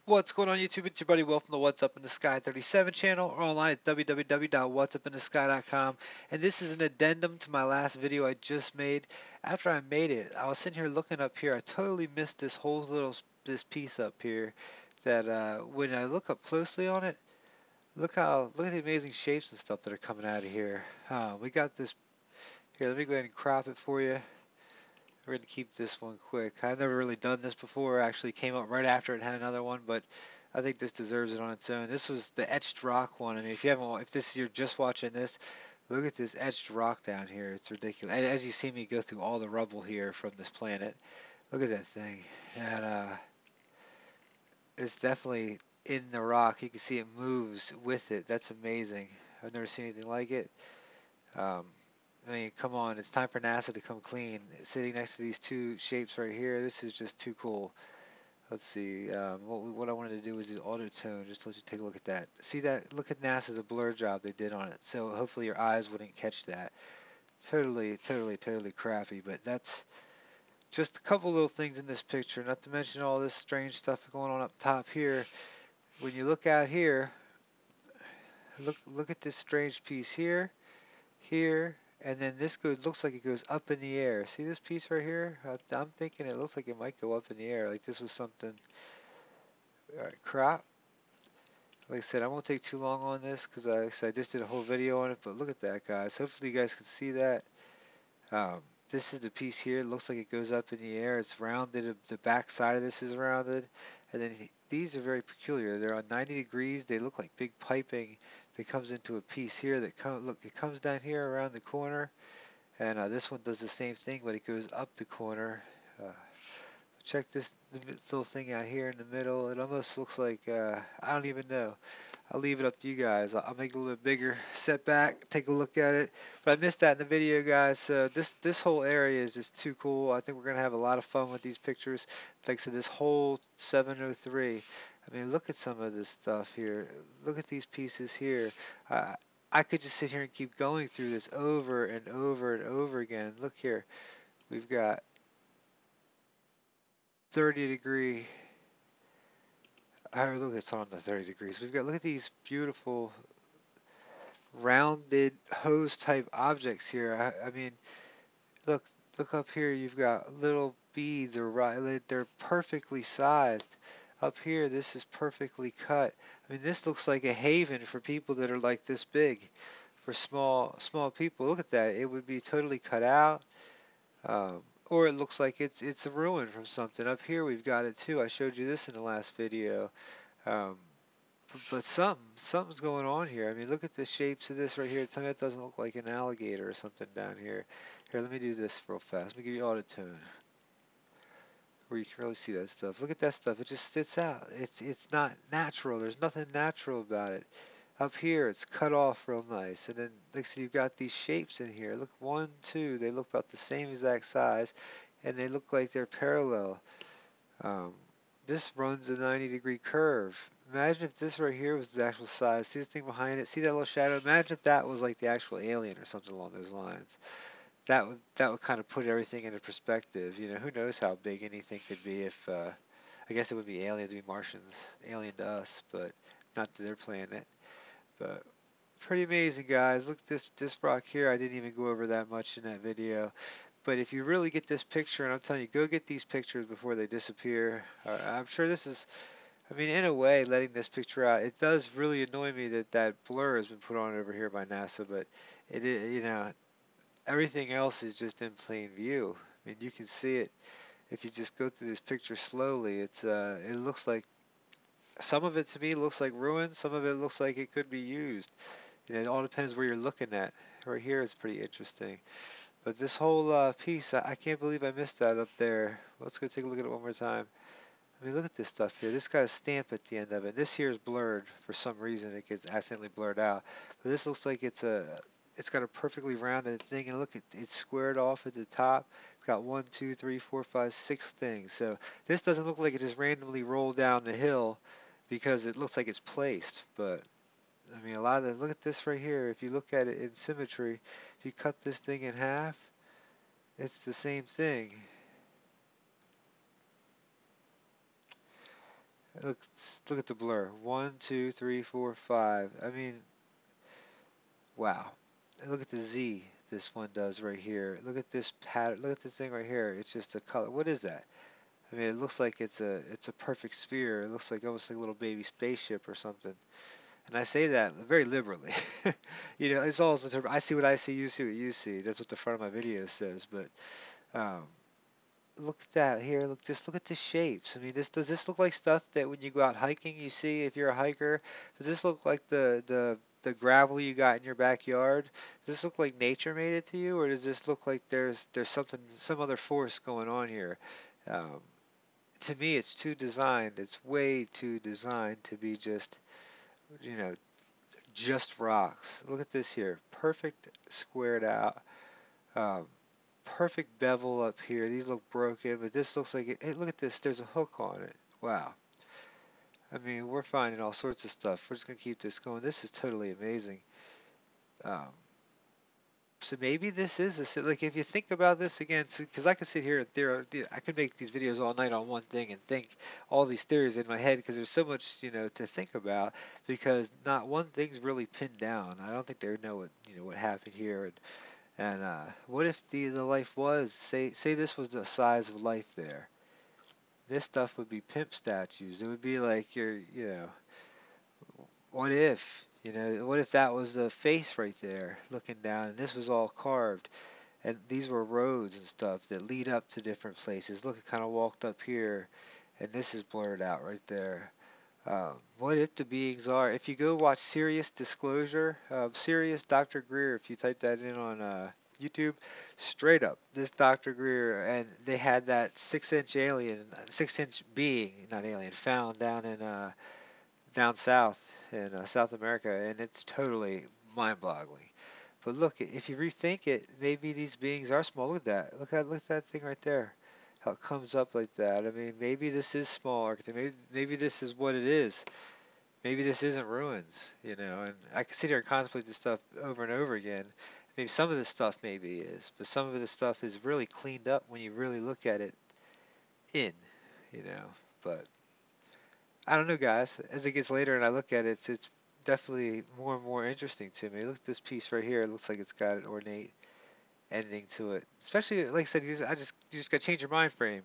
What's going on YouTube? It's your buddy Will from the What's Up in the Sky 37 channel or online at www.whatsupinthesky.com. And this is an addendum to my last video I just made. After I made it, I was sitting here looking up here. I totally missed this whole this piece up here that when I look up closely on it, look at the amazing shapes and stuff that are coming out of here. We got this here. Let me go ahead and crop it for you. We're going to keep this one quick. I've never really done this before. I actually came up right after it and had another one, but I think this deserves it on its own. This was the etched rock one. I mean, if this is you're just watching this, look at this etched rock down here. It's ridiculous. And as you see me go through all the rubble here from this planet, look at that thing. And it's definitely in the rock. You can see it moves with it. That's amazing. I've never seen anything like it. Um, I mean, come on, it's time for NASA to come clean. Sitting next to these two shapes right here, this is just too cool. Let's see, what I wanted to do was do auto tone, just to let you take a look at that. See that? Look at NASA, the blur job they did on it. So hopefully your eyes wouldn't catch that. Totally crappy, but that's just a couple little things in this picture, not to mention all this strange stuff going on up top here. When you look out here, look at this strange piece here, and then this looks like it goes up in the air. See this piece right here? I'm thinking it looks like it might go up in the air, like this was something. All right, crop. Like I said, I won't take too long on this because I just did a whole video on it, but look at that, guys. Hopefully you guys can see that. This is the piece here. It looks like it goes up in the air. It's rounded. The back side of this is rounded. And then these are very peculiar. They're on 90 degrees. They look like big piping that comes into a piece here that it comes down here around the corner. And this one does the same thing, but it goes up the corner. Check this little thing out here in the middle. It almost looks like, I don't even know. I'll leave it up to you guys. I'll make it a little bit bigger. Set back, take a look at it. But I missed that in the video, guys. So this whole area is just too cool. I think we're going to have a lot of fun with these pictures. Like I said, this whole 703. I mean, look at some of this stuff here. Look at these pieces here. I could just sit here and keep going through this over and over and over again. Look here. We've got 30-degree. Look, it's on the 30 degrees. Look at these beautiful rounded hose type objects here. I mean, look up here. You've got little beads, they're perfectly sized. Up here, this is perfectly cut. I mean, this looks like a haven for people that are like this big. For small people, look at that. It would be totally cut out. Or it looks like it's a ruin from something. Up here we've got it too. I showed you this in the last video. Um, but something's going on here. I mean, look at the shapes of this right here. Tell me that doesn't look like an alligator or something down here. Here, let me do this real fast. Let me give you auto tone, where you can really see that stuff. Look at that stuff. It just sits out. It's not natural. There's nothing natural about it. Up here, it's cut off real nice. And then, like I said, you've got these shapes in here. Look, 1, 2, they look about the same exact size, and they look like they're parallel. This runs a 90-degree curve. Imagine if this right here was the actual size. See this thing behind it? See that little shadow? Imagine if that was like the actual alien or something along those lines. That would kind of put everything into perspective. You know, who knows how big anything could be if, I guess it would be aliens, it would be Martians, alien to us, but not to their planet. But pretty amazing, guys. Look at this rock here. I didn't even go over that much in that video. But if you really get this picture, and I'm telling you, go get these pictures before they disappear. I'm sure this is, I mean, in a way, letting this picture out, it does really annoy me that that blur has been put on over here by NASA, but it is, you know, everything else is just in plain view. I mean, you can see it if you just go through this picture slowly. It looks like, some of it to me looks like ruins, some of it looks like it could be used. You know, it all depends where you're looking at. Right here is pretty interesting. But this whole piece, I can't believe I missed that up there. Let's go take a look at it one more time. I mean, look at this stuff here. This got a stamp at the end of it. This here is blurred for some reason. It gets accidentally blurred out. But this looks like it's got a perfectly rounded thing. And look, it's squared off at the top. It's got 1, 2, 3, 4, 5, 6 things. So this doesn't look like it just randomly rolled down the hill because it looks like it's placed. But I mean, a lot of the, look at this right here. If you look at it in symmetry, if you cut this thing in half, it's the same thing. Look, look at the blur. One, two, three, four, five. I mean, wow. And look at the Z this one does right here. Look at this pattern. Look at this thing right here. It's just a color. What is that? I mean, it looks like it's a perfect sphere. It looks like almost like a little baby spaceship or something. And I say that very liberally. You know, it's also I see what I see, you see what you see. That's what the front of my video says. But um, look at that here. Look, just look at the shapes. I mean, this does this look like stuff that when you go out hiking, you see if you're a hiker? Does this look like the gravel you got in your backyard? Does this look like nature made it to you, or does this look like there's something some other force going on here? Um, to me, it's too designed. It's way too designed to be just you know just rocks. Look at this here. Perfect squared out. Um, perfect bevel up here. These look broken, but this looks like it. Hey, look at this. There's a hook on it. Wow. I mean, we're finding all sorts of stuff. We're just going to keep this going. This is totally amazing. Um, so maybe this is like if you think about this again, because I could sit here and I could make these videos all night on one thing and think all these theories in my head because there's so much to think about because not one thing's really pinned down. I don't think they know what happened here and what if the life was say this was the size of life there? This stuff would be pimp statues. It would be like what if, what if that was the face right there looking down and this was all carved and these were roads and stuff that lead up to different places. Look, it kind of walked up here and this is blurred out right there. What if the beings are? If you go watch Serious Disclosure, Serious Dr. Greer, if you type that in on YouTube, straight up, this Dr. Greer, and they had that 6-inch alien, 6-inch being, not alien, found down in down south in South America, and it's totally mind-boggling. But look, if you rethink it, maybe these beings are small. Look at that. Look at that thing right there. How it comes up like that. I mean, maybe this is small architecture. Maybe this is what it is. Maybe this isn't ruins, And I can sit here and contemplate this stuff over and over again. Maybe some of this stuff maybe is, but some of this stuff is really cleaned up when you really look at it in, you know. But I don't know, guys. As it gets later and I look at it, it's definitely more and more interesting to me. Look at this piece right here. It looks like it's got an ornate ending to it. Especially, like I said, you just got to change your mind frame.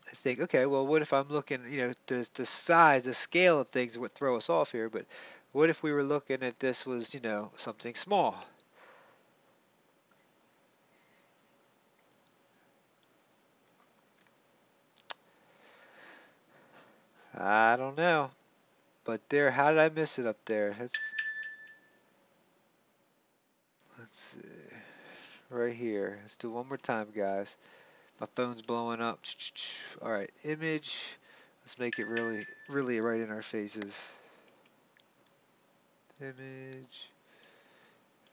I think, okay, well, what if I'm looking, the size, the scale of things would throw us off here, but what if we were looking at this was, something small? I don't know. But there, how did I miss it up there? Let's see. Right here. Let's do one more time, guys. My phone's blowing up. All right, image. Let's make it really, really right in our faces. Image.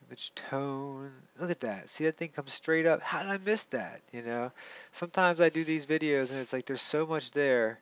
Image tone. Look at that. See that thing comes straight up. How did I miss that? Sometimes I do these videos and it's like there's so much there.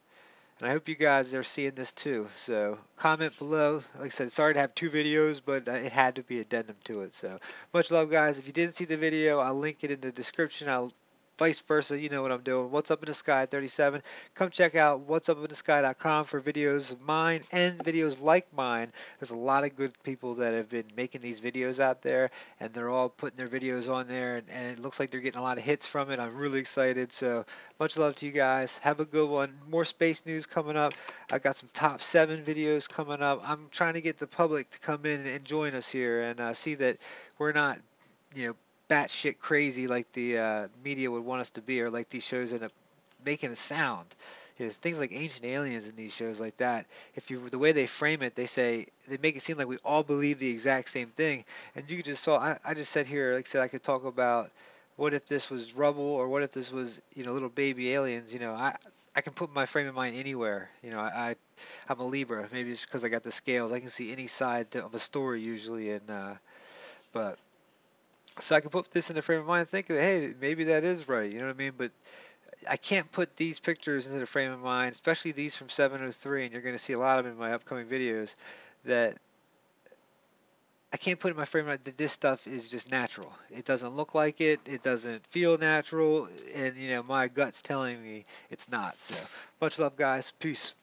And I hope you guys are seeing this too. So comment below. Like I said, sorry to have two videos, but it had to be addendum to it. So much love, guys. If you didn't see the video, I'll link it in the description. I'll vice versa, you know what I'm doing. What's Up in the Sky 37. Come check out whatsupinthesky.com for videos of mine and videos like mine. There's a lot of good people that have been making these videos out there, and they're all putting their videos on there, and it looks like they're getting a lot of hits from it. I'm really excited. So much love to you guys. Have a good one. More space news coming up. I got some top 7 videos coming up. I'm trying to get the public to come in and join us here and see that we're not, you know, batshit crazy like the media would want us to be, or like these shows end up making it sound. Is things like Ancient Aliens in these shows like that. If you the way they frame it, they make it seem like we all believe the exact same thing. And you just saw. I just said here, like I said, I could talk about what if this was rubble, or what if this was little baby aliens. I can put my frame of mind anywhere. I'm a Libra. Maybe it's because I got the scales. I can see any side of a story usually, and but so I can put this in the frame of mind and think, hey, maybe that is right. You know what I mean? But I can't put these pictures into the frame of mind, especially these from 703, and you're going to see a lot of them in my upcoming videos, that I can't put in my frame that this stuff is just natural. It doesn't look like it. It doesn't feel natural, and my gut's telling me it's not. So much love, guys. Peace.